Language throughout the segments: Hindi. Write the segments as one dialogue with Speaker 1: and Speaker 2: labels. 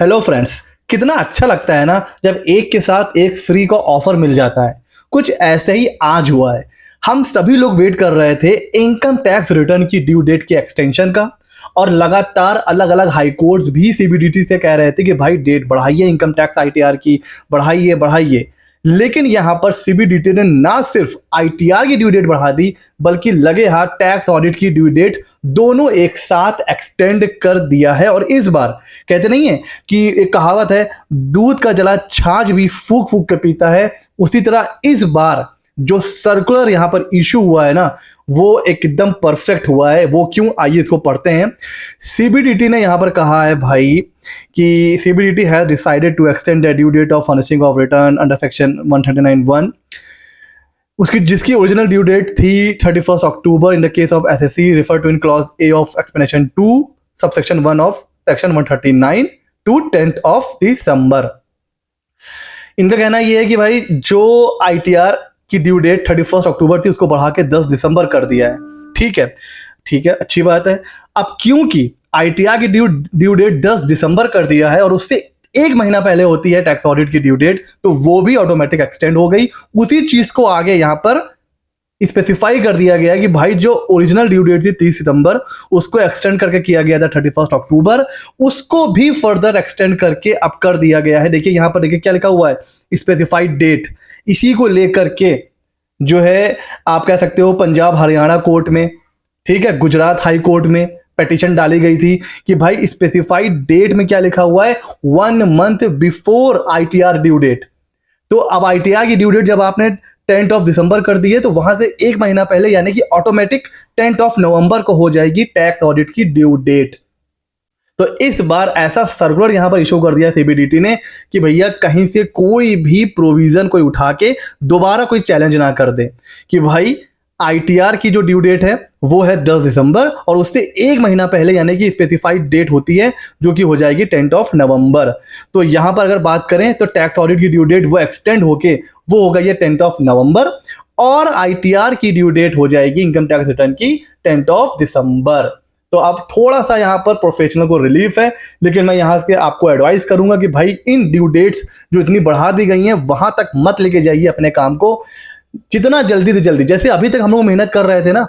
Speaker 1: हेलो फ्रेंड्स, कितना अच्छा लगता है ना जब एक के साथ एक फ्री का ऑफर मिल जाता है। कुछ ऐसे ही आज हुआ है। हम सभी लोग वेट कर रहे थे इनकम टैक्स रिटर्न की ड्यू डेट के एक्सटेंशन का, और लगातार अलग अलग हाई कोर्ट्स भी सीबीडीटी से कह रहे थे कि भाई डेट बढ़ाइए, इनकम टैक्स आईटीआर की बढ़ाइए बढ़ाइए। लेकिन यहां पर सीबीडीटी ने ना सिर्फ आईटीआर की ड्यू डेट बढ़ा दी, बल्कि लगे हाथ टैक्स ऑडिट की ड्यू डेट दोनों एक साथ एक्सटेंड कर दिया है। और इस बार कहते नहीं है कि एक कहावत है, दूध का जला छाछ भी फूक फूक के पीता है, उसी तरह इस बार जो सर्कुलर यहां पर इशू हुआ है ना, वो एकदम परफेक्ट हुआ है। वो क्यों, आइए इसको पढ़ते हैं। सीबीडीटी ने यहां पर कहा है भाई कि CBDT has decided to extend the due date of furnishing of return under section 139(1), उसकी जिसकी ओरिजिनल ड्यू डेट थी 31 October in the case of assessee refer to in clause A of explanation 2 subsection 1 of section 139 to 10th of December. इनका कहना यह है कि भाई जो आईटीआर की ड्यू डेट 31 अक्टूबर थी उसको बढ़ा के 10 दिसंबर कर दिया है। ठीक है, ठीक है, अच्छी बात है। अब क्योंकि आईटीआर की ड्यू डेट 10 दिसंबर कर दिया है और उससे एक महीना पहले होती है टैक्स ऑडिट की ड्यू डेट, तो वो भी ऑटोमेटिक एक्सटेंड हो गई। उसी चीज को आगे यहां पर स्पेसिफाई कर दिया गया कि भाई जो ओरिजिनल ड्यू डेट थी 30 सितंबर, उसको एक्सटेंड करके किया गया था 31 अक्टूबर, उसको भी फर्दर एक्सटेंड करके अब कर दिया गया है। देखिए यहां पर, देखिए क्या लिखा हुआ है, स्पेसिफाइड डेट। इसी को लेकर के जो है आप कह सकते हो पंजाब हरियाणा कोर्ट में, ठीक है, गुजरात हाई कोर्ट में पिटीशन डाली गई थी कि भाई स्पेसिफाइड डेट में क्या लिखा हुआ है, 1 month before ITR due date. तो अब आईटीआर की ड्यू डेट जब आपने 10th ऑफ दिसंबर कर दी है, तो वहां से एक महीना पहले यानी कि ऑटोमेटिक 10th ऑफ नवंबर को हो जाएगी टैक्स ऑडिट की ड्यू डेट। तो इस बार ऐसा सर्कुलर यहां पर इशू कर दिया सीबीडीटी ने कि भैया कहीं से कोई भी प्रोविजन कोई उठा के दोबारा कोई चैलेंज ना कर दे कि भाई आईटीआर की जो ड्यू डेट है वो है 10 दिसंबर और उससे एक महीना पहले यानी कि स्पेसिफाइड डेट होती है जो कि हो जाएगी 10th ऑफ नवंबर। तो यहां पर अगर बात करें तो टैक्स ऑडिट की ड्यू डेट वो एक्सटेंड होके वो हो गई है 10th ऑफ नवंबर, और आईटीआर की ड्यू डेट हो जाएगी इनकम टैक्स रिटर्न की 10th ऑफ दिसंबर। तो अब थोड़ा सा यहां पर प्रोफेशनल को रिलीफ है, लेकिन मैं यहां से आपको एडवाइस करूंगा कि भाई इन ड्यू डेट्स जो इतनी बढ़ा दी गई हैं वहां तक मत लेके जाइए अपने काम को। जितना जल्दी से जल्दी, जैसे अभी तक हम लोग मेहनत कर रहे थे ना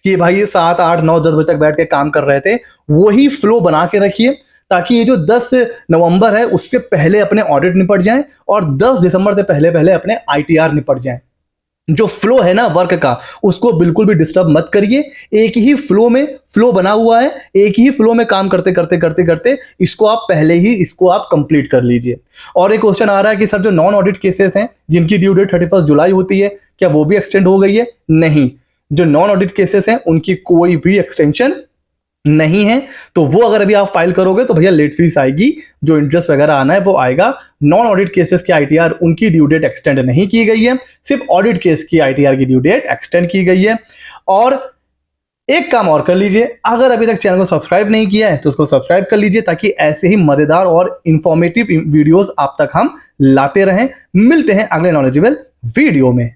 Speaker 1: कि भाई 7 8 9 10 बजे तक बैठ के काम कर रहे थे, वही फ्लो बना के रखिए ताकि ये जो 10 नवंबर है उससे पहले अपने ऑडिट निपट जाएं और 10 दिसंबर से पहले पहले अपने आईटीआर निपट जाएं। जो फ्लो है ना वर्क का, उसको बिल्कुल भी डिस्टर्ब मत करिए। एक ही फ्लो में फ्लो बना हुआ है, एक ही फ्लो में काम करते करते करते करते इसको आप पहले ही इसको आप कंप्लीट कर लीजिए। और एक क्वेश्चन आ रहा है कि सर जो नॉन ऑडिट केसेस हैं जिनकी ड्यू डेट 31 जुलाई होती है, क्या वो भी एक्सटेंड हो गई है? नहीं, जो नॉन ऑडिट केसेस हैं उनकी कोई भी एक्सटेंशन नहीं है। तो वो अगर अभी आप फाइल करोगे तो भैया लेट फीस आएगी, जो इंटरेस्ट वगैरह आना है वो आएगा। नॉन ऑडिट केसेस की आईटीआर उनकी ड्यू डेट एक्सटेंड नहीं की गई है, सिर्फ ऑडिट केस की आईटीआर की ड्यू डेट एक्सटेंड की गई है। और एक काम और कर लीजिए, अगर अभी तक चैनल को सब्सक्राइब नहीं किया है तो उसको सब्सक्राइब कर लीजिए ताकि ऐसे ही मजेदार और इंफॉर्मेटिव वीडियोस आप तक हम लाते रहें। मिलते हैं अगले नॉलेजेबल वीडियो में।